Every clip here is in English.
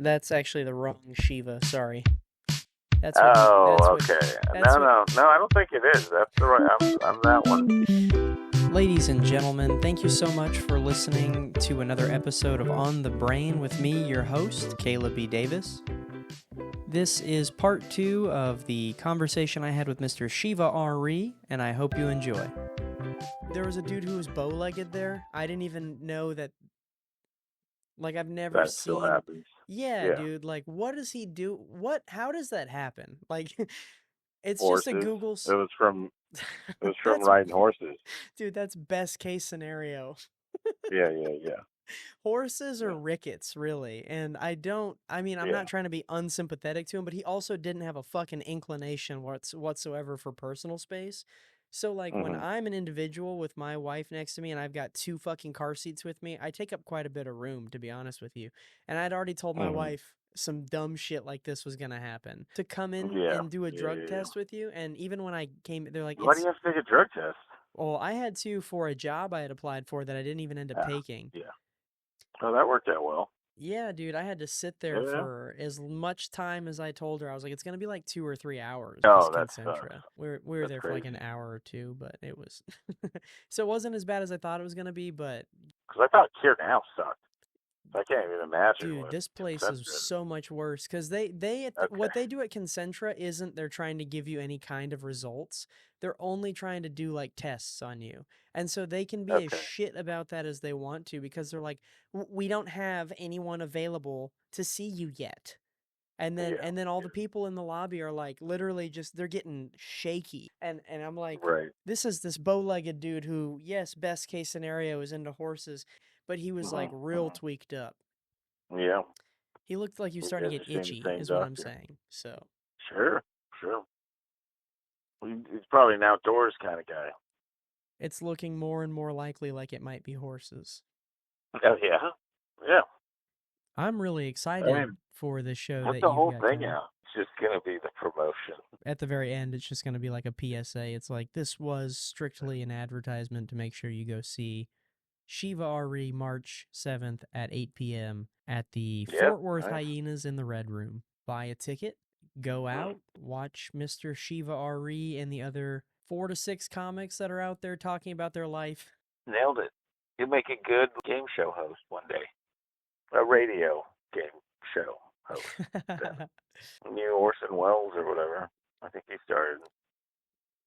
That's actually the wrong Shiva. Sorry. That's what. Okay. That's No, I don't think it is. That's the right. I'm that one. Ladies and gentlemen, thank you so much for listening to another episode of On the Brain with me, your host, Caleb B. Davis. This is part 2 of the conversation I had with Mr. Shiva R.E., and I hope you enjoy. There was a dude who was bow-legged there. I didn't even know that. Like, I've never That seen. still happens. Yeah, dude. Like, what does he do? How does that happen? Like, it's Horses. just a Google. It was from riding horses. Dude, that's best case scenario. Yeah. Horses or rickets, really. And I'm not trying to be unsympathetic to him, but he also didn't have a fucking inclination whatsoever for personal space. So, like, when I'm an individual with my wife next to me and I've got 2 fucking car seats with me, I take up quite a bit of room, to be honest with you. And I'd already told my wife some dumb shit like this was going to happen. To come in and do a drug test with you, and even when I came, they're like, why do you have to take a drug test? Well, I had to for a job I had applied for that I didn't even end up taking. Yeah. Oh, that worked out well. Yeah, dude, I had to sit there for as much time as I told her. I was like, it's going to be like 2 or 3 hours. Oh, that's Concentra. We were there for like an hour or 2, but it was... So it wasn't as bad as I thought it was going to be, but... Because I thought CareNow sucked. I can't even imagine. Dude, this place is so much worse. Because what they do at Concentra isn't they're trying to give you any kind of results. They're only trying to do like tests on you. And so they can be as shit about that as they want to, because they're like, we don't have anyone available to see you yet. And then all the people in the lobby are like literally just, they're getting shaky. And I'm like, this is this bow-legged dude who, yes, best case scenario is into horses, but he was like real tweaked up. Yeah. He looked like he was starting to get itchy, is what I'm saying. So. Sure. He's probably an outdoors kind of guy. It's looking more and more likely like it might be horses. Oh, yeah? Yeah. I'm really excited for this show. Put the whole thing out. It's just going to be the promotion. At the very end, it's just going to be like a PSA. It's like, this was strictly an advertisement to make sure you go see Shiva R.E. March 7th at 8 p.m. at the Fort Worth Hyenas in the Red Room. Buy a ticket, go out, watch Mr. Shiva R.E. and the other 4 to 6 comics that are out there talking about their life. Nailed it. You'll make a good game show host one day. A radio game show host. New Orson Welles or whatever. I think he started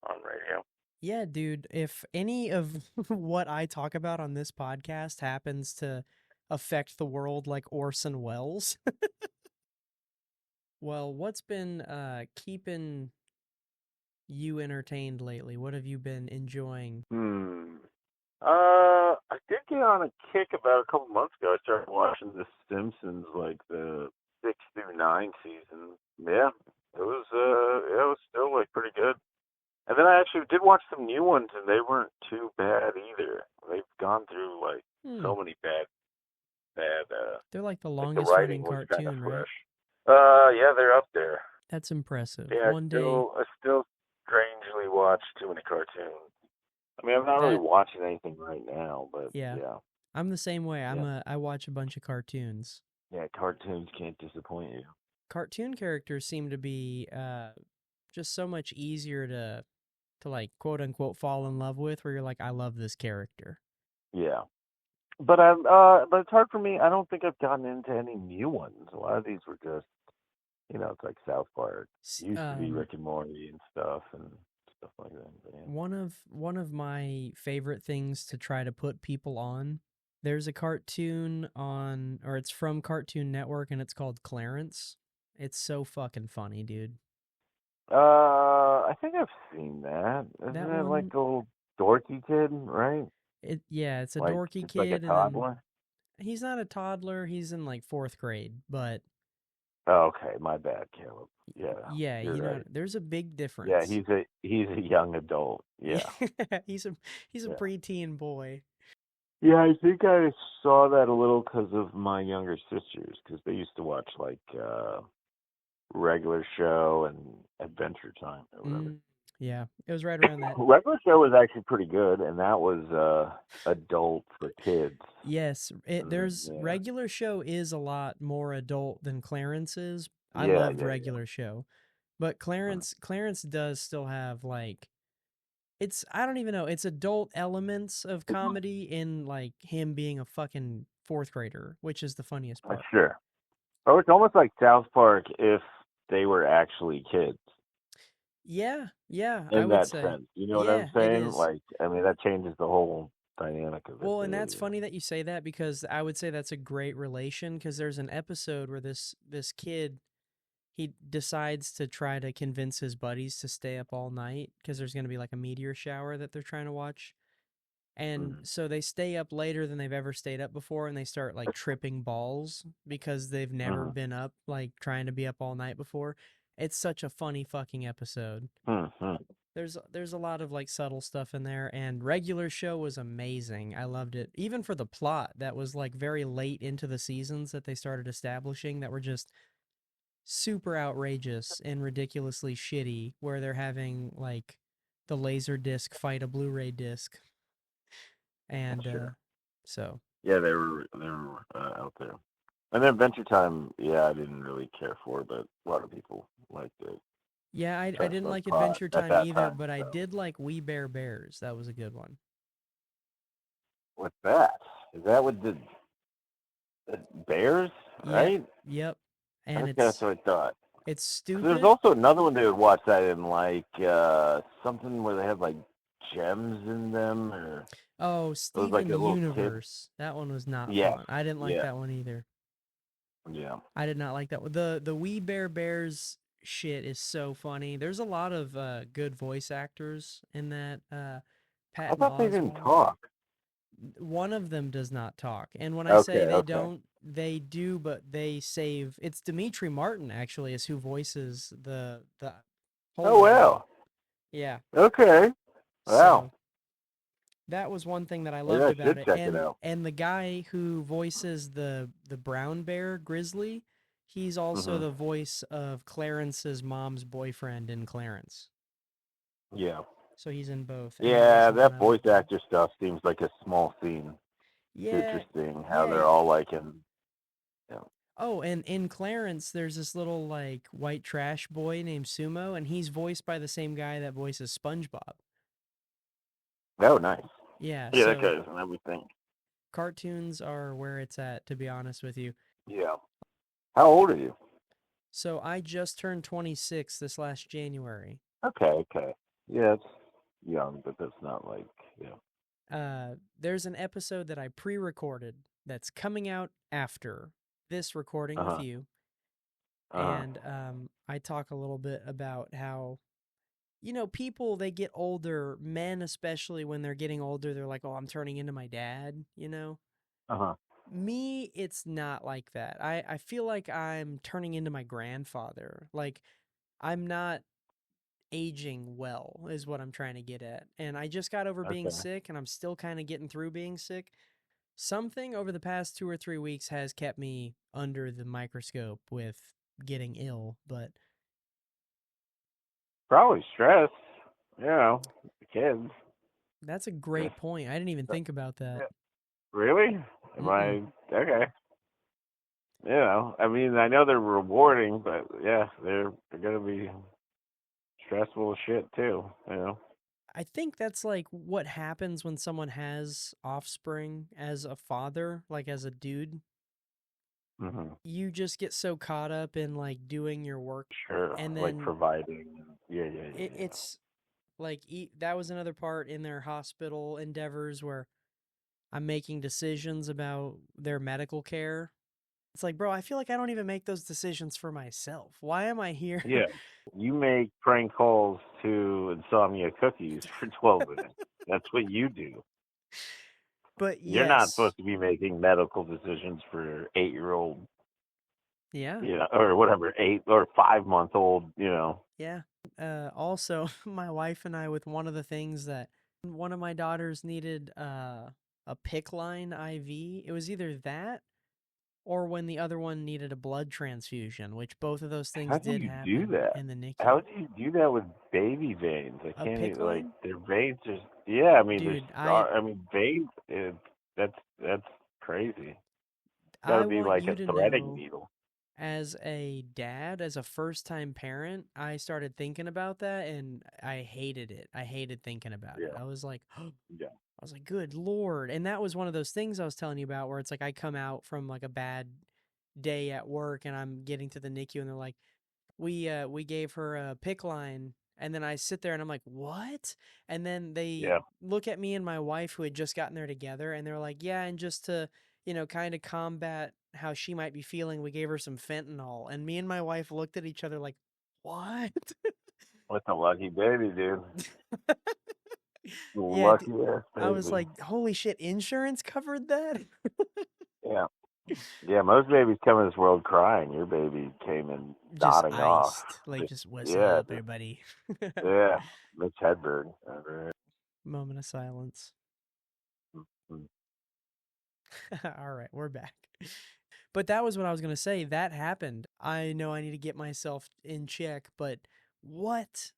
on radio. Yeah, dude, if any of what I talk about on this podcast happens to affect the world like Orson Welles, well, what's been keeping you entertained lately? What have you been enjoying? I did get on a kick about a couple months ago. I started watching The Simpsons, like the 6 through 9 season. Yeah, it was still like pretty good. And then I actually did watch some new ones, and they weren't too bad either. They've gone through like so many bad. They're like the longest running cartoon, right? Yeah, they're up there. That's impressive. Yeah, I still strangely watch too many cartoons. I mean, I'm not really watching anything right now, but yeah. I'm the same way. I watch a bunch of cartoons. Yeah, cartoons can't disappoint you. Cartoon characters seem to be just so much easier to like quote unquote fall in love with, where you're like, I love this character. Yeah. But it's hard for me. I don't think I've gotten into any new ones. A lot of these were just, it's like South Park. It used to be Rick and Morty and stuff and stuff like that. But yeah. One of my favorite things to try to put people on, there's a cartoon it's from Cartoon Network, and it's called Clarence. It's so fucking funny, dude. I think I've seen that. Isn't it like a little dorky kid, right? It's a like, dorky kid. Like a toddler? He's not a toddler. He's in like 4th grade, but... Oh, okay, my bad, Caleb. Yeah. Yeah, right. There's a big difference. Yeah, he's a young adult. Yeah. he's a preteen boy. Yeah, I think I saw that a little because of my younger sisters, because they used to watch like regular show and Adventure Time or whatever. Yeah, it was right around that. Regular Show was actually pretty good, and that was adult for kids. Yes, And there's regular show is a lot more adult than Clarence is. I yeah, loved yeah, yeah. regular show, but Clarence does still have like it's I don't even know, it's adult elements of comedy in like him being a fucking fourth grader, which is the funniest part. Sure. Oh, it's almost like South Park if they were actually kids. Yeah, yeah, I In would that say. sense. You know what I'm Yeah, it saying? is. Like, I mean, that changes the whole dynamic of it Well, and there. that's funny that you say that because I would say that's a great relation because there's an episode where this kid he decides to try to convince his buddies to stay up all night because there's going to be like a meteor shower that they're trying to watch. And Mm-hmm. so they stay up later than they've ever stayed up before and they start like tripping balls because they've never Mm-hmm. been up like trying to be up all night before. It's such a funny fucking episode. Mm-hmm. There's a lot of like subtle stuff in there and regular show was amazing. I loved it. Even for the plot that was like very late into the seasons that they started establishing that were just super outrageous and ridiculously shitty where they're having like the laser disc fight a Blu-ray disc and Sure. so Yeah, they were out there. And then Adventure Time, yeah, I didn't really care for, but a lot of people liked it. yeah, I didn't Transformers like Pod Adventure at Time that either, time. but I So did like We Bare Bears. That was a good one. what's that? Is that with the Bears? Yep, Right? yep. And Okay, that's what I thought. it's There's stupid. also another one they would watch that in, like something where they had like gems in them, or Oh, it was like Steven a little kid. Universe. That one was not Yeah, fun. I didn't like yeah, that one either. yeah. I did not like that one. The We Bare Bears shit is so funny. There's a lot of good voice actors in that. I Patton thought they didn't Oswald. talk. One of them does not talk. And when I say Okay, they okay. don't, they do, but they save. It's Dimitri Martin actually is who voices the Oh Holden. wow. Yeah. Okay. Wow. So that was one thing that I Maybe loved I about should it. check it And out. the guy who voices the brown bear Grizzly, he's also Mhm. the voice of Clarence's mom's boyfriend in Clarence. Yeah. So he's in both, and that was Yeah, something that I voice loved about. actor stuff seems like a small scene. It's Yeah, interesting how yeah. they're all like in. Yeah. Oh, and in Clarence, there's this little like white trash boy named Sumo, and he's voiced by the same guy that voices SpongeBob. Oh, nice. Yeah, Yeah, that so guy's in everything. cartoons are where it's at, to be honest with you. Yeah. How old are you? So I just turned 26 this last January. Okay, okay. Yeah, it's young, but that's not like, yeah. There's an episode that I pre-recorded that's coming out after this recording with Uh-huh. you, Uh-huh. and I talk a little bit about how people they get older, men especially when they're getting older, they're like, "Oh, I'm turning into my dad." Uh-huh. Me, it's not like that. I feel like I'm turning into my grandfather. Like I'm not aging well is what I'm trying to get at. And I just got over being Okay. sick and I'm still kind of getting through being sick. Something over the past 2 or 3 weeks has kept me under the microscope with getting ill, but Probably stress. You know, the kids. that's a great point. I didn't even think about that. Yeah. Really? Am Mm-mm. I okay? You know, I mean, I know they're rewarding, but yeah, they're gonna be stressful as shit too. You know. I think that's like what happens when someone has offspring as a father, like as a dude. Mhm. You just get so caught up in like doing your work Sure. and Like then providing. Yeah, yeah, yeah, yeah. it's like that was another part in their hospital endeavors where I'm making decisions about their medical care. It's like, bro, I feel like I don't even make those decisions for myself. Why am I here? Yeah. You make prank calls to Insomnia Cookies for 12 minutes. That's what you do. But You're not yes. supposed to be making medical decisions for 8-year-old, Yeah. or whatever, 8 or 5-month old, Yeah. Also, my wife and I, with one of the things that one of my daughters needed a PIC line IV. It was either that or when the other one needed a blood transfusion, which both of those How things do did you do happen that? in the How NICU. do you do that with baby veins? I A can't PICC even, like, line? their veins just, yeah, I mean, Dude, veins, that's crazy. Got to I be want like you a to threading know, needle. as a dad, as a first-time parent, I started thinking about that and I hated it. I hated thinking about it. Yeah, I was like, yeah, I was like, good Lord. And that was one of those things I was telling you about where it's like I come out from like a bad day at work and I'm getting to the NICU and they're like, we gave her a PICC line, and then I sit there and I'm like, what? And then they yeah. look at me and my wife who had just gotten there together and they're like, yeah, and just to, kind of combat how she might be feeling, we gave her some fentanyl. And me and my wife looked at each other like, what? What's a lucky baby, dude? Yeah, Lucky ass I was baby. like, holy shit, insurance covered that? Yeah, yeah. Most babies come in this world crying. Your baby came in Just nodding off. iced. Like, just what's Yeah, up, just everybody? yeah. Mitch Hedberg. Right. Moment of silence. Mhm. All right, we're back. But that was what I was going to say. That happened. I know I need to get myself in check, but what?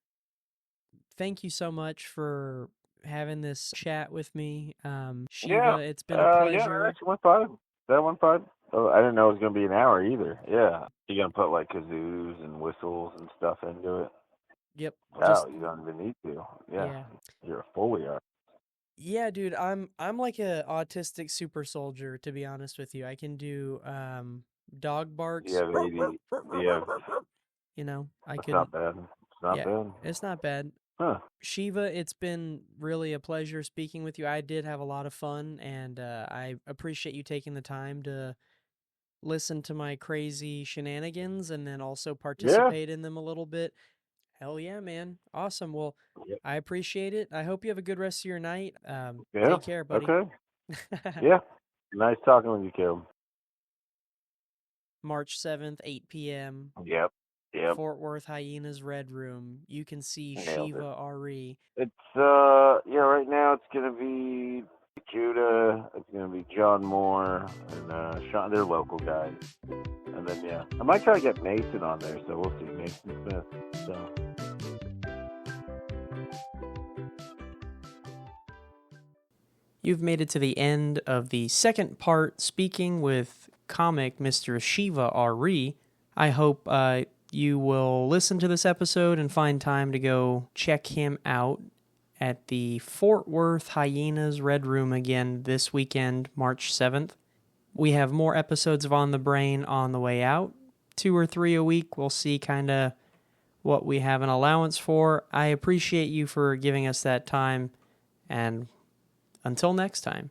Thank you so much for having this chat with me. Yeah, Shiva, it's been a yeah. That pleasure. actually went fine. That went fine. Oh, I didn't know it was gonna be an hour either. Yeah, you gonna put like kazoos and whistles and stuff into it? Yep, Oh, just you don't even need to. Yeah, yeah. you're a Foley artist. Yeah, dude, I'm like a autistic super soldier, to be honest with you. I can do dog You barks. have 80. You have. I That's could, not bad. It's not yeah, bad. it's not bad. Huh. Shiva, it's been really a pleasure speaking with you. I did have a lot of fun, and I appreciate you taking the time to listen to my crazy shenanigans and then also Yeah. participate in them a little bit. Hell yeah, man. Awesome. Well, Yep. I appreciate it. I hope you have a good rest of your night. Yeah. Take care, buddy. Okay. Yeah. Nice talking with you, Caleb. March 7th, 8 p.m., Yep. Yep. Fort Worth Hyenas Red Room. You can see Nailed it. Shiva Ari. It's yeah, right now it's gonna be Judah, it's gonna be John Moore and Sean, they're local guys. And then yeah. I might try to get Mason on there, so we'll see. Mason Smith. So You've made it to the end of the second part speaking with comic Mr. Shiva Ari. I hope you will listen to this episode and find time to go check him out at the Fort Worth Hyenas Red Room again this weekend, March 7th. We have more episodes of On the Brain on the way out. 2 or 3 a week. We'll see kind of what we have an allowance for. I appreciate you for giving us that time, and until next time.